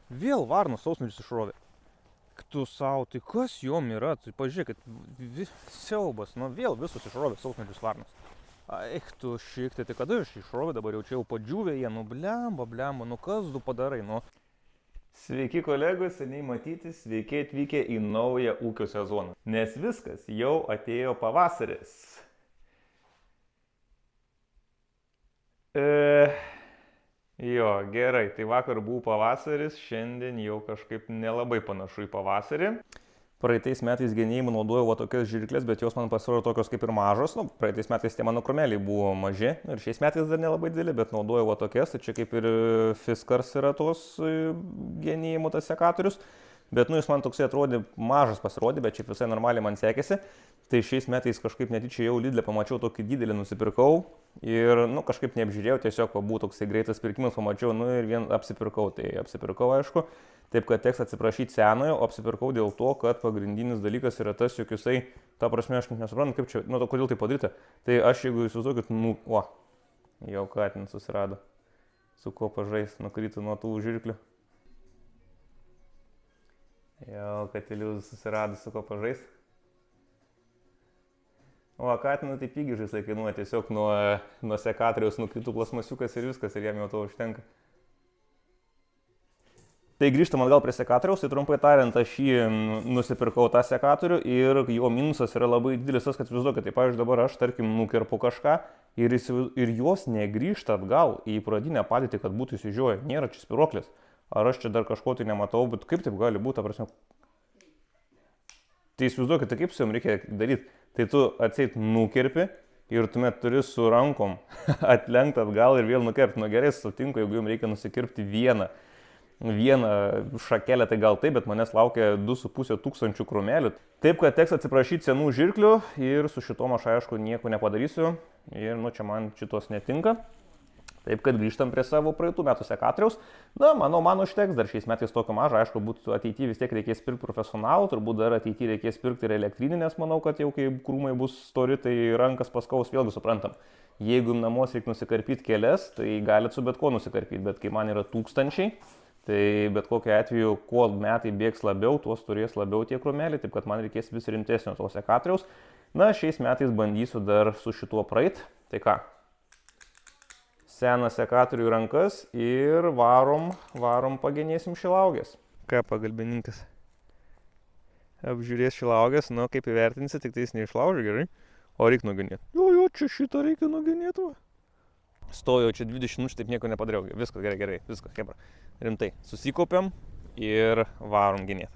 Vėl varnos sausmedžius išrovė. Tu savo, tai kas jom yra? Tai pažiūrėkit, siaubas, nu vėl visus išrovė sausmedžius varnos. Eik tu šiktai, tai kada aš išrovė dabar jau čia jau padžiūvė jie, nu blemba, nu kas tu padarai, nu. Sveiki kolegos, seniai matyti, sveiki atvykę į naują ūkio sezoną. Nes viskas, jau atėjo pavasaris. Jo, gerai, tai vakar buvo pavasaris, šiandien jau kažkaip nelabai panašu į pavasarį. Praeitais metais genėjimų naudojau tokias žirklės, bet jos man pasirodė tokios kaip ir mažos. Nu, praeitais metais tie mano kromeliai buvo maži ir šiais metais dar nelabai dideli, bet naudojau tokias. Tai čia kaip ir Fiskars yra tos genėjimų tas sekatorius. Bet nu jis man toksai atrodė mažas pasirodė, bet šiaip visai normaliai man sekėsi. Tai šiais metais kažkaip netyčia jau Lidle pamačiau tokį didelį, nusipirkau. Ir nu kažkaip neapžiūrėjau, tiesiog buvo toksai greitas pirkimas, pamačiau, nu ir vien apsipirkau. Tai apsipirkau aišku. Taip, kad teks atsiprašyti senojo, o apsipirkau dėl to, kad pagrindinis dalykas yra tas, jog jisai, ta prasme, aš nesuprantu, kaip čia, nu, kodėl tai padaryta. Tai aš, jeigu jūs įsivaizduokit, nu, jau katin susirado, su kuo pažais, nukrito nuo tų žirklių. Jau katilius susirado, su kuo pažais. O, katinų tai pigiai žaislai kainuoja, tiesiog nuo sekatoriaus nukrito plasmasiukas ir viskas, ir jam jau to užtenka. Tai grįžtam atgal prie sekatoriaus, tai trumpai tariant, aš jį nusipirkau tą sekatorių ir jo minusas yra labai didelis tas, kad įsivaizduokit, tai pavyzdžiui dabar aš, tarkim, nukirpu kažką ir jos negrįžta atgal į pradinę padėtį, kad būtų įsižiūrėję, nėra čia spiruoklės. Ar aš čia dar kažko tai nematau, bet kaip taip gali būti, ta prasme. Tai įsivaizduokit, tai kaip su jom reikia daryti, tai tu atseit nukirpi ir tuomet turi su rankom atlenkti atgal ir vėl nukirpti. Nu gerai, sutinku, jeigu jums reikia nusikirpti vieną šakelę, tai gal taip, bet manęs laukia 2500 krūmelių. Taip, kad teks atsiprašyti senų žirklių ir su šitom aš aišku nieko nepadarysiu ir nu čia man šitos netinka. Taip, kad grįžtam prie savo praeitų metų sekatoriaus. Na, manau, man užteks dar šiais metais tokio mažo, aišku, būtų ateityje vis tiek reikės pirkti profesionalų, turbūt dar ateityje reikės pirkti ir elektrinį, nes manau, kad jau kai krūmai bus stori, tai rankas paskaus, vėlgi suprantam. Jeigu namuos reikia nusikarpyti kelias, tai galit su bet ko nusikarpyti, bet kai man yra tūkstančiai, tai bet kokiu atveju, kuo metai bėgs labiau, tuos turės labiau tie krūmeliai, taip kad man reikės vis rimtesnio to sekatoriaus. Na, šiais metais bandysiu dar su šituo praeit. Tai ką? Seną sekatorių į rankas ir varom pagenėsim šilaugės. Ką pagalbininkas? Apžiūrės šilaugės, nu kaip įvertinsi, tik tai jis neišlaužia gerai. O reikia nugenėti. Jo, čia šitą reikia nugenėti. Stojau čia 20 minučių, taip nieko nepadariau. Viskas gerai, viskas, hebra. Rimtai, susikaupiam ir varom genėti.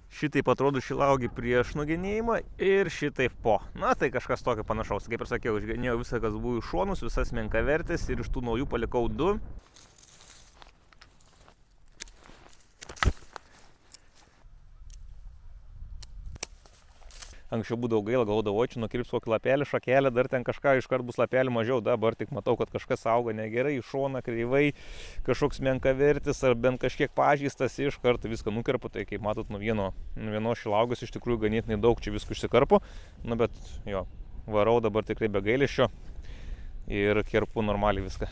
Šitaip atrodo šilaugį prieš nugenėjimą ir šitaip po. Na, tai kažkas tokio panašaus. Kaip ir sakiau, išgenėjau visą, kas buvo iš šonus, visas menkavertis ir iš tų naujų palikau 2. Anksčiau būdavo gaila, galvodavau, čia nukirps kokį lapelį, šakelę, dar ten kažką iškart bus lapelį mažiau, dabar tik matau, kad kažkas auga negerai, iš šoną kreivai, kažkoks menkavertis ar bent kažkiek pažįstas, iš karto viską nukirpu, tai kaip matot, nuo vienos šilaugės iš tikrųjų ganėtinai daug čia viską išsikarpu, nu bet jo, varau dabar tikrai be gailesčio ir kirpu normaliai viską.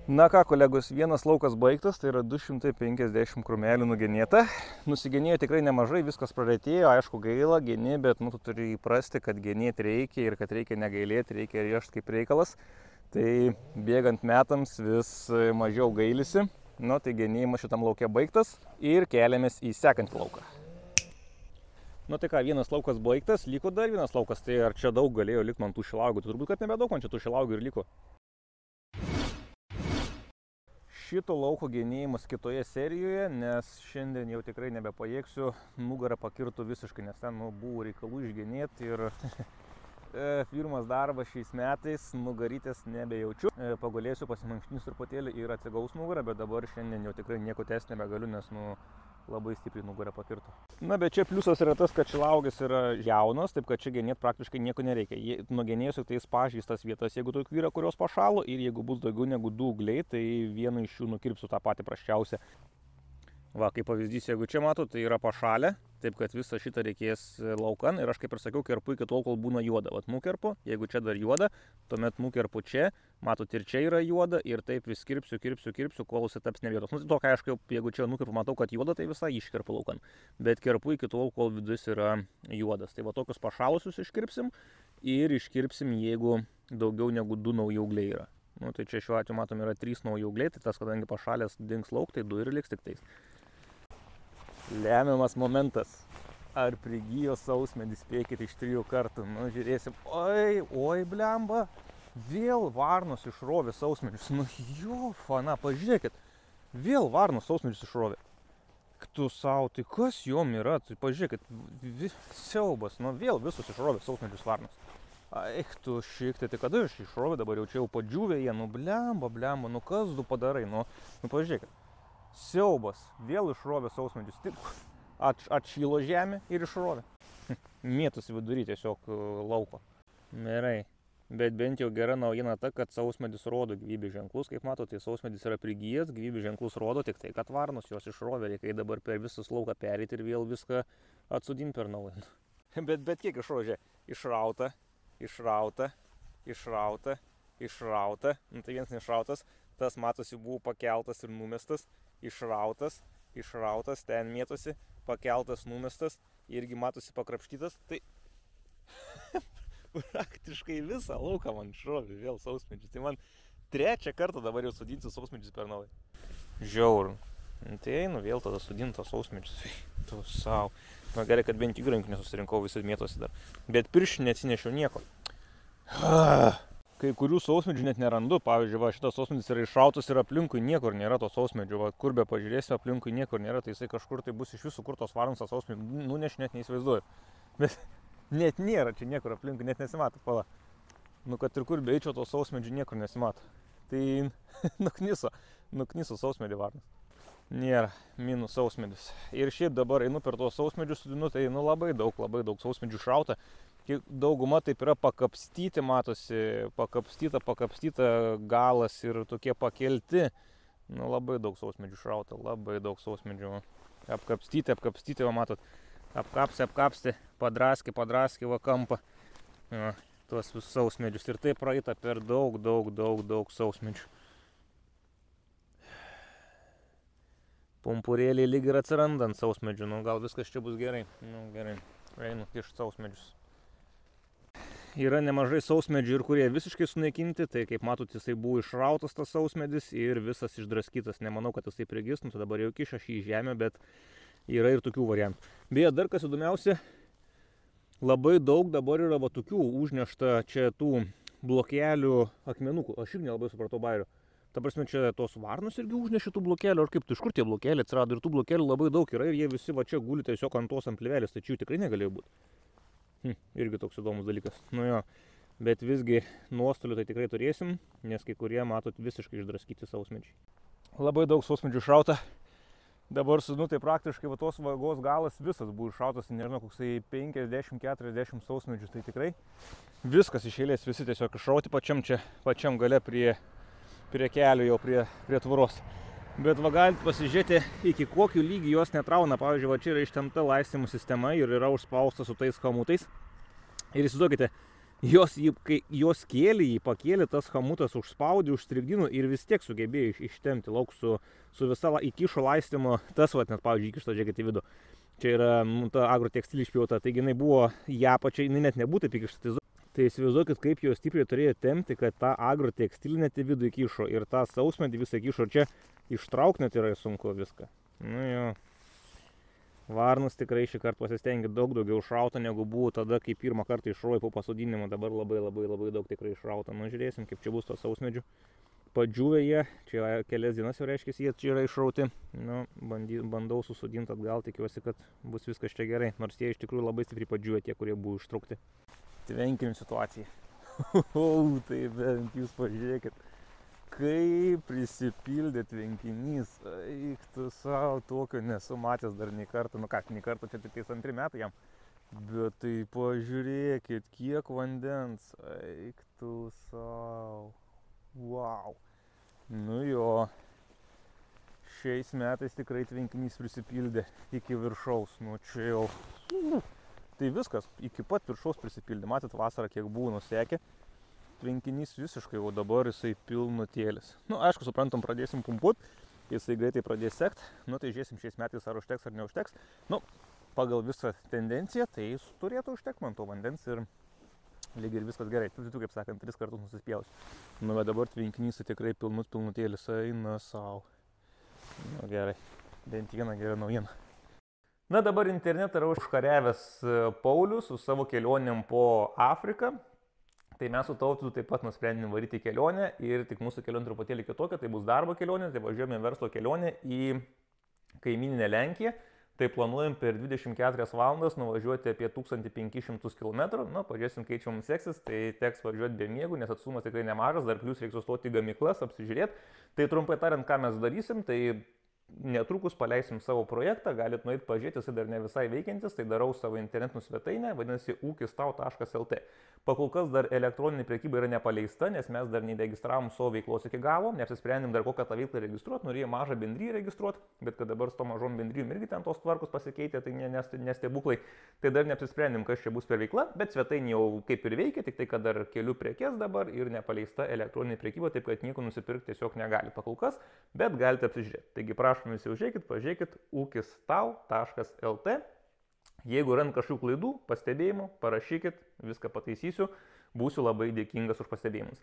Na ką, kolegos, vienas laukas baigtas, tai yra 250 krūmelių nugenėta. Nusigenėjo tikrai nemažai, viskas praretėjo, aišku gaila, geni, bet nu, tu turi įprasti, kad genėti reikia ir kad reikia negailėti, reikia riešti kaip reikalas. Tai bėgant metams vis mažiau gailisi. Nu, tai genėjimas šitam lauke baigtas ir keliamės į sekantį lauką. Nu tai ką, vienas laukas baigtas, liko dar vienas laukas, tai ar čia daug galėjo likti man tų šilaugių? Turbūt, kad nebedaug man čia tų šilaugių ir liko. Šito lauko genėjimas kitoje serijoje, nes šiandien jau tikrai nebepajėgsiu, nugarą pakirtų visiškai, nes ten buvo reikalų išgenėti ir pirmas darbas šiais metais, nugarytės nebejaučiu. Pagulėsiu, pasimankštinius truputėlį ir atsigaus nugarą, bet dabar šiandien jau tikrai nieko tęsti nebegaliu, nes labai stipriai nugarą pakirto. Na, bet čia pliusas yra tas, kad šilaugės yra jaunos, taip kad čia genėti praktiškai nieko nereikia. Nugenėsiu tais pažįstas vietas, jeigu tokių yra, kurios pašalo, ir jeigu bus daugiau negu 2 ūgliai, tai vieną iš jų nukirpsiu tą patį prasčiausią. Va, kaip pavyzdys, jeigu čia matot, tai yra pašalę, Taip, kad visą šitą reikės laukan ir aš kaip ir sakiau, kerpu iki tol, kol būna juoda. Vat nukerpu, jeigu čia dar juoda, tuomet nukerpu čia, matot ir čia yra juoda ir taip vis kirpsiu, kol jis taps ne vietos. Nu, tai tokia, aišku, jeigu čia nukerpu, matau, kad juoda, tai visai iškerpu laukan. Bet kerpu iki tol, kol vidus yra juodas. Tai va tokius pašalusius iškirpsim ir iškirpsim, jeigu daugiau negu 2 nauji augliai yra. Nu, tai čia šiuo atveju matom yra 3 nauji augliai, tai tas, kadangi pašalės dings lauk, tai 2 ir liks tik tais. Lemiamas momentas. Ar prigijo sausmedis, spėkit iš 3 kartų. Nu, žiūrėsim. Oi, blemba. Vėl varnos išrovė sausmedžius. Nu, jo, fana, pažiūrėkit. Vėl varnos sausmedžius išrovė. Tu savo, tai kas jom yra? Tai pažiūrėkit, siaubas. Nu, vėl visus išrovė sausmedžius varnos. Eik tu šiktai, tai kada aš išrovė dabar jau čia jau padžiūvė jie. Nu, blemba, nu kas tu padarai? Nu pažiūrėkit. Siaubas, vėl išrovė sausmedžius, tik atšylo žemė ir išrovė. Mėtusi vidury tiesiog lauko. Gerai, bet bent jau gera naujiena ta, kad sausmedis rodo gyvybės ženklus. Kaip matote, tai sausmedis yra prigijęs, gyvybės ženklus rodo tik tai, kad varnos jos išrovė. Reikia dabar per visus lauką perėti ir vėl viską atsodinti per naują. Bet kiek išrovė? Išrauta. Nu, tai vienas neišrautas, tas matosi buvo pakeltas ir numestas. Išrautas, ten mėtosi, pakeltas, numestas, irgi matosi pakrapštytas, tai praktiškai visą lauką man išrovė vėl sausmedžius. Tai man 3 kartą dabar jau sodinsiu sausmedžius per naują. Žiauru. Tai einu vėl tada sodinti sausmedžius. Tu savo. Na gerai, kad bent įrankių nesusirinkau, visi mėtosi dar. Bet pirščių neatsinešiau nieko. Kai kurių sausmedžių net nerandu, pavyzdžiui, va, šitas sausmedis yra išrautas ir aplinkui niekur nėra to sausmedžių, va, kur be pažiūrėsiu, aplinkui niekur nėra, tai jisai kažkur tai bus iš visų, kur tos varnos tas sausmedžių nuneš, net neįsivaizduoju. Bet net nėra čia niekur aplinkui, net nesimato, pala. Nu, kad ir kur beeičiau, to sausmedžių niekur nesimato. Tai nukniso sausmedį varnos. Nėra, minus sausmedis. Ir šiaip dabar einu per tos sausmedžius, nu, tai labai daug sausmedžių šrauta. Dauguma taip yra pakapstyti, matosi, pakapstyta galas ir tokie pakelti. Nu, labai daug sausmedžių šrauta, labai daug sausmedžių. Apkapstyti, va, matot, apkapsti, padraski, va kampą. Va, tuos visus sausmedžius. Ir taip praeita per daug sausmedžių. Pumpurėliai lyg ir atsirandant sausmedžių, nu gal viskas čia bus gerai. Nu gerai, einu kišt sausmedžius. Yra nemažai sausmedžių ir kurie visiškai sunaikinti, tai kaip matot, jisai buvo išrautas tas sausmedis ir visas išdraskytas. Nemanau, kad jisai prigis, nu tai dabar jau kiša šį į žemę, bet yra ir tokių variantų. Beje, dar kas įdomiausia, labai daug dabar yra va tokių užnešta čia tų blokelių akmenukų. Aš irgi nelabai supratau bairio. Ta prasme, čia tos varnos irgi užnešė tų blokelių, ar kaip tu iš kur tie blokeliai atsirado, ir tų blokelių labai daug yra ir jie visi va čia guli tiesiog ant tos ant plėvelės, tai čia jų tikrai negalėjo būti. Irgi toks įdomus dalykas. Nu jo, bet visgi nuostolių tai tikrai turėsim, nes kai kurie, matot, visiškai išdraskyti sausmedžiai. Labai daug sausmedžių išrauta. Dabar, nu tai praktiškai va tos vagos galas visas buvo išrautas, nežinau, koksai 50-40 sausmedžių, tai tikrai viskas iš eilės, visi tiesiog išrauti pačiam gale prie kelio, jau prie tvoros. Bet va galit pasižiūrėti, iki kokių lygių jos netrauna. Pavyzdžiui, va čia yra ištempta laistymų sistema ir yra užspausta su tais chamutais. Ir įsivaizduokite, jos kėlė jį, pakėlė tas chamutas, užspaudė, užstrigdino ir vis tiek sugebėjo ištempti lauk su visa įkišo laistymo. Tas va net, pavyzdžiui, įkišta, žiūrėkite į vidų. Čia yra ta agrotekstilė išpjauta, taigi jinai buvo ją pačiai, jinai net nebūtų įkišta. Tai įsivaizduokit, kaip jos stipriai turėjo tempti, kad tą agrotekstilį net į vidų įkišo ir tą sausmedį visą įkišo. Ir čia ištraukti net yra sunku viską. Nu jo. Varnos tikrai šį kartą pasistengė daug daugiau išrauta, negu buvo tada, kai pirmą kartą išrovė po pasodinimo. Dabar labai daug tikrai išrauta. Nu žiūrėsim, kaip čia bus to sausmedžių. Padžiūvė jie, čia kelias dienas jau reiškia, jie čia yra išrauti. Nu, bandau susodinti atgal, tikiuosi, kad bus viskas čia gerai. Nors jie iš tikrųjų labai stipriai padžiūvė tie, kurie buvo ištraukti. Tvenkim situaciją. Tai bent jūs pažiūrėkit, kaip prisipildė tvenkinys. Eik tu savo, tokio nesu matęs dar nei kartą. Nu ką, nei kartą, čia tik 2 metai jam. Bet tai pažiūrėkit, kiek vandens. Eik tu savo. Wow. Nu jo. šiais metais tikrai tvenkinys prisipildė iki viršaus. Nu čia jau... Tai viskas, iki pat viršaus prisipildė. Matot, vasarą kiek buvo nusekė. Tvenkinys visiškai, o dabar jisai pilnutėlis. Nu, aišku, suprantam, pradėsim pumpuot. Jisai greitai pradės sekt. Nu, tai žiūrėsim šiais metais, ar užteks, ar neužteks. Nu, pagal visą tendenciją, tai turėtų užtekti man to vandens ir lyg ir viskas gerai. Tu, kaip sakant, 3 kartus nusispjaus. Nu, bet dabar tvenkinys tikrai pilnutėlis eina savo. Nu, gerai. Bent viena gera naujiena. Na, dabar internetą yra užkariavęs Paulius su savo kelionėm po Afriką. Tai mes su Tautvydu taip pat nusprendėm varyti kelionę ir tik mūsų kelionė truputėlį kitokia, tai bus darbo kelionė, tai važiuojame verslo kelionę į kaimyninę Lenkiją. Tai planuojam per 24 valandas nuvažiuoti apie 1500 km. Na, pažiūrėsim, kaip čia mums seksis, tai teks važiuoti be miegų, nes atstumas tikrai nemažas, dar plius reiks sustoti į gamyklas, apsižiūrėti. Tai trumpai tariant, ką mes darysim, tai netrukus paleisim savo projektą, galit nueiti pažiūrėti, jis dar ne visai veikiantis, tai darau savo internetinę svetainę, vadinasi ukistau.lt. Pakol kas dar elektroninė prekyba yra nepaleista, nes mes dar neregistravom savo veiklos iki galo, neapsisprendėm dar kokią tą veiklą registruoti, norėjom mažą bendryją registruoti, bet kad dabar su to mažom bendryjom irgi ten tos tvarkos pasikeitė, tai nestebuklai, tai dar neapsisprendėm, kas čia bus per veikla, bet svetainė jau kaip ir veikia, tik tai kad dar keliu prekes dabar ir nepaleista elektroninė prekyba, taip kad nieko nusipirkti tiesiog negali pakol kas, bet galite apsižiūrėti. Taigi prašom visi užeikit, pažiūrėkit ukistau.lt. Jeigu rand kažkokių klaidų, pastebėjimų, parašykit, viską pataisysiu, būsiu labai dėkingas už pastebėjimus.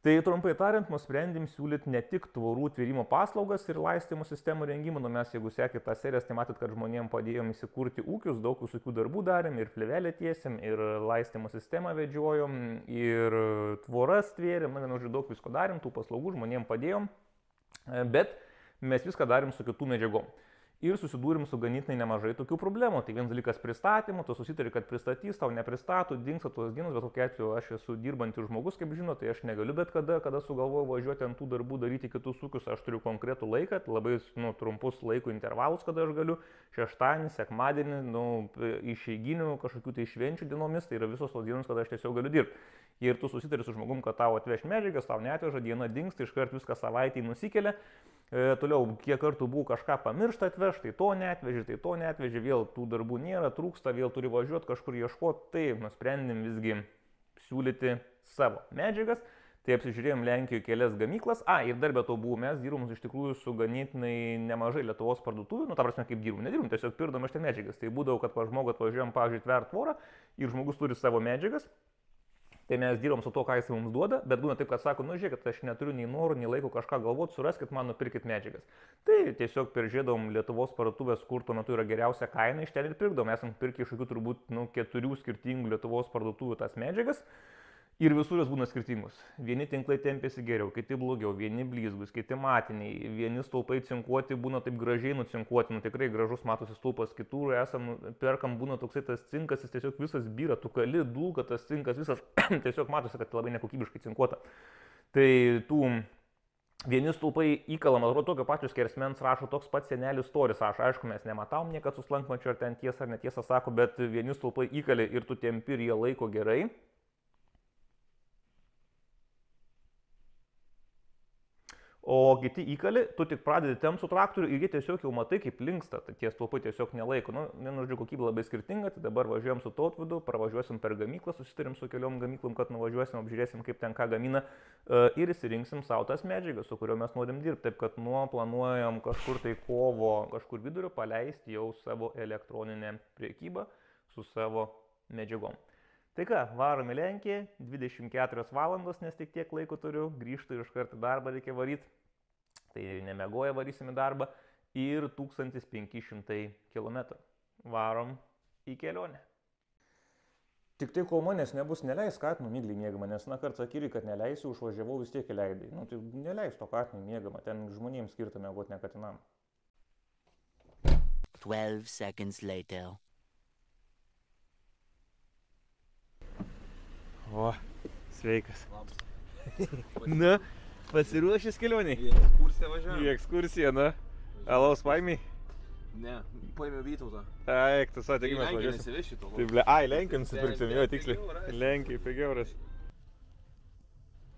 Tai trumpai tariant, nusprendėm siūlyti ne tik tvorų tvėrimo paslaugas ir laistymo sistemų rengimą, nu mes jeigu sekit tą serijas, tai matyt, kad žmonėm padėjom įsikurti ūkius, daug visokių darbų darėm, ir flivelę tiesėm, ir laistymo sistemą vedžiojom, ir tvoras tvėrėm, nu vienu žodžiu daug visko darėm, tų paslaugų žmonėm padėjom, bet mes viską darėm su kitų medžiagom. Ir susidūrim su ganėtinai nemažai tokių problemų. Tai vienas dalykas pristatymų, tu susitari, kad pristatys, tau nepristato, dingsta tuos dienus, bet kokiu atveju aš esu dirbantis žmogus, kaip žinot, tai aš negaliu bet kada sugalvoju važiuoti ant tų darbų, daryti kitus ūkius, aš turiu konkretų laiką, labai trumpus laiko intervalus, kada aš galiu, šeštadienį, sekmadienį, išeiginių, kažkokių tai švenčių dienomis, tai yra visos tos dienos, kada aš tiesiog galiu dirbti. Ir tu susitari su žmogum, kad tau atveš medžiagas, tau neatveža, diena dingsta, iškart viską savaitį nusikelia. Toliau, kiek kartų buvo kažką pamiršta atveš, tai to neatveži, vėl tų darbų nėra, trūksta, vėl turi važiuoti kažkur ieškoti, tai nusprendėm visgi siūlyti savo medžiagas, tai apsižiūrėjom Lenkijoje kelias gamyklas, ir dar be to buvo, mes dirbom iš tikrųjų su ganėtinai nemažai Lietuvos parduotuvių, ta prasme kaip dirbom, tiesiog pirdom iš ten medžiagas, tai būdavo, kad pa žmogų atvažiuojam, pavyzdžiui, tvert tvorą ir žmogus turi savo medžiagas. Tai mes dirbam su to, ką jis mums duoda, bet būna taip, kad sako, žiūrėkit, aš neturiu nei norų, nei laiko kažką galvoti, suraskit man, nupirkit medžiagas. Tai tiesiog peržiūrėdavom Lietuvos parduotuvės, kur tuo metu yra geriausia kaina, iš ten ir pirkdavom. Esam pirkę iš kokių turbūt 4 skirtingų Lietuvos parduotuvių tas medžiagas. Ir visur jos būna skirtingos. Vieni tinklai tempėsi geriau, kiti blogiau, vieni blizgus, kiti matiniai, vieni stulpai cinkuoti būna taip gražiai nucinkuoti, tikrai gražus matosi stulpas, kitur perkam būna toksai tas cinkas, jis tiesiog visas byra, tu kali, dulka, tas cinkas visas tiesiog matosi, kad labai nekokybiškai cinkuota. Tai tų vieni stulpai įkalam, atrodo tokio pačio skersmens, rašo toks pats senelis storis, aišku, mes nematavom niekad su slankmačiu, ar ten tiesa ar netiesa sako, bet vieni stulpai įkali ir tu tempi ir jie laiko gerai. O kiti įkali, tu tik pradedi tempt su traktoriu ir jie tiesiog jau matai, kaip linksta, tai tie stulpai tiesiog nelaiko. Vienu žodžiu, kokybė labai skirtinga, tai dabar važiuojam su Tautvydu, pravažiuosim per gamyklą, susitarim su keliom gamyklom, kad nuvažiuosim, apžiūrėsim, kaip ten ką gamina ir įsirinksim savo tas medžiagas, su kuriuo mes norim dirbti. Taip, kad planuojam kažkur tai kovo, kažkur vidurio paleisti jau savo elektroninę priekybą su savo medžiagom. Tai ką, varom į Lenkiją, 24 valandos, nes tik tiek laiko turiu, grįžtu ir iš karto darbą reikia varyti, tai nemegoja varysim į darbą ir 1500 km. Varom į kelionę. Tik tai, kol manęs nebus neleis, katinu myglį mėgamą, nes kartą sakyri, kad neleisiu, užvažiavau vis tiek įleidai. Tai neleis to katinu mėgamą, ten žmonėms skirta mėgoti, ne katinam. 12 seconds later. O, sveikas. Na, pasiruošęs kelioniai? Į ekskursiją važiavau. Į ekskursiją, na. Alaus paimiai? Ne, paėmiau Vytautą. Eik, tu sakė, mes Lenkiją važiuosim. nesiveši to. Lenkiją nusipirksim, jo, tiksliai. Lenkiją pigiau ras.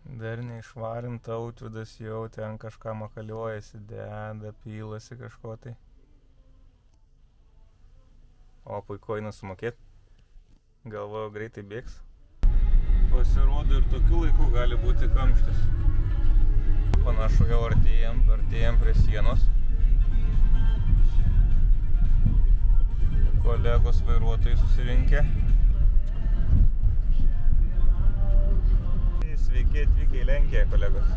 Dar neišvarint, Tautvydas jau ten kažką makaliuojasi, deda, pylasi kažko tai. O, puiku eina sumokėt. Galvoju, greitai bėgs. Pasirodo ir tokiu laiku gali būti kamštis. Panašu, jau artėjam prie sienos. Kolegos vairuotojai susirinkę. Sveiki atvykę į Lenkiją, kolegos.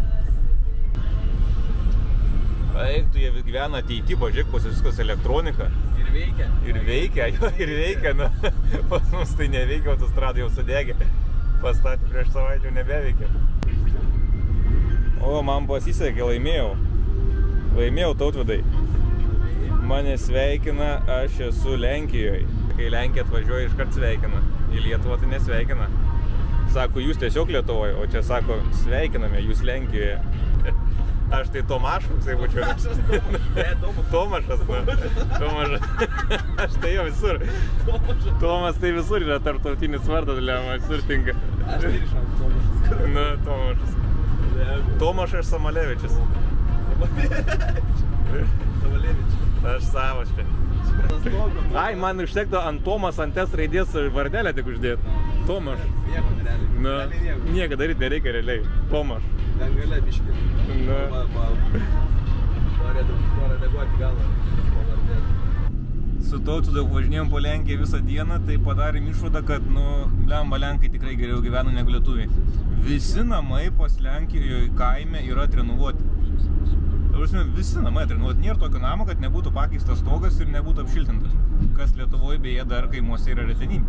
Eik, tu jie gyvena ateity, pažiūrėk, pas viskas elektronika. Ir veikia. Ir veikia, jo, ir veikia, nu. Pas mums tai neveikia, autostrada jau sudegė. Pastatė prieš savaitę jau nebeveikia. O, man pasisekė, laimėjau. Laimėjau, Tautvydai. Mane sveikina, aš esu Lenkijoje. Kai Lenkija atvažiuoja, iškart sveikina. Į Lietuvą tai nesveikina. Sako, jūs tiesiog Lietuvoje, o čia sako, sveikiname, jūs Lenkijoje. Aš tai Tomašas, jeigu čia. Tomašas, Aš tai jau visur. Tomas tai visur yra tarptautinis vardas, visur tinka. Aš tai išam Tomašas. Nu, Tomašas. Tomašas Samalevičius. Samalevičius. Aš savas čia. Ai, man užtektų ant Tomas ant S raidės vardelę tik uždėti. Tomaš. Nieko nerealiai. Nu, nieko daryti nereikia realiai. Tomaš. Ten galia biškį. Nu. To redaguoti galą. Su Tautvydu važinėjom po Lenkiją visą dieną, tai padarėm išvadą, kad, blemba, Lenkai tikrai geriau gyvena negu lietuviai. Visi namai pas Lenkijoje kaime yra treniruoti. Visi namai treniruoti. Nėra tokio namo, kad nebūtų pakeistas stogas ir nebūtų apšiltintas. Kas Lietuvoje beje dar kaimuose yra retenybė.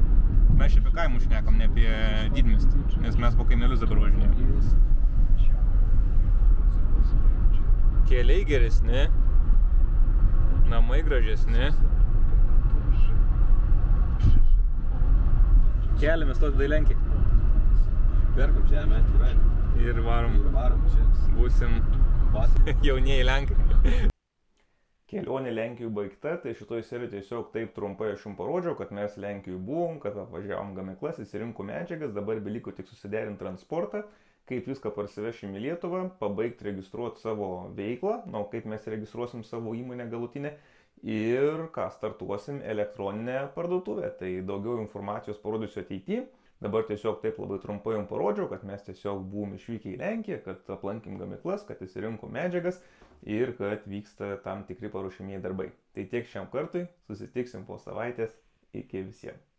Mes čia apie kaimus šnekam, ne apie didmiestį, nes mes po kaimelius dabar važinėjom. Keliai geresni, namai gražesni. Keliamės Tautvydą į Lenkiją. Perkam žemę, tikrai. Ir varom. Čia. Būsim jaunieji Lenkai. Kelionė Lenkijoje baigta, tai šitoj serijoj tiesiog taip trumpai aš jums parodžiau, kad mes Lenkijoje buvom, kad apvažiavom gamyklas, įsirinkom medžiagas, dabar beliko tik susiderinti transportą, kaip viską parsivešim į Lietuvą, pabaigti registruoti savo veiklą, kaip mes registruosim savo įmonę galutinę ir ką startuosim elektroninę parduotuvę. Tai daugiau informacijos parodysiu ateityje. Dabar tiesiog taip labai trumpai jums parodžiau, kad mes tiesiog buvom išvykę į Lenkiją, kad aplankim gamyklas, kad įsirinkom medžiagas ir kad vyksta tam tikri paruošiamieji darbai. Tai tiek šiam kartui, susitiksim po savaitės, iki visiems.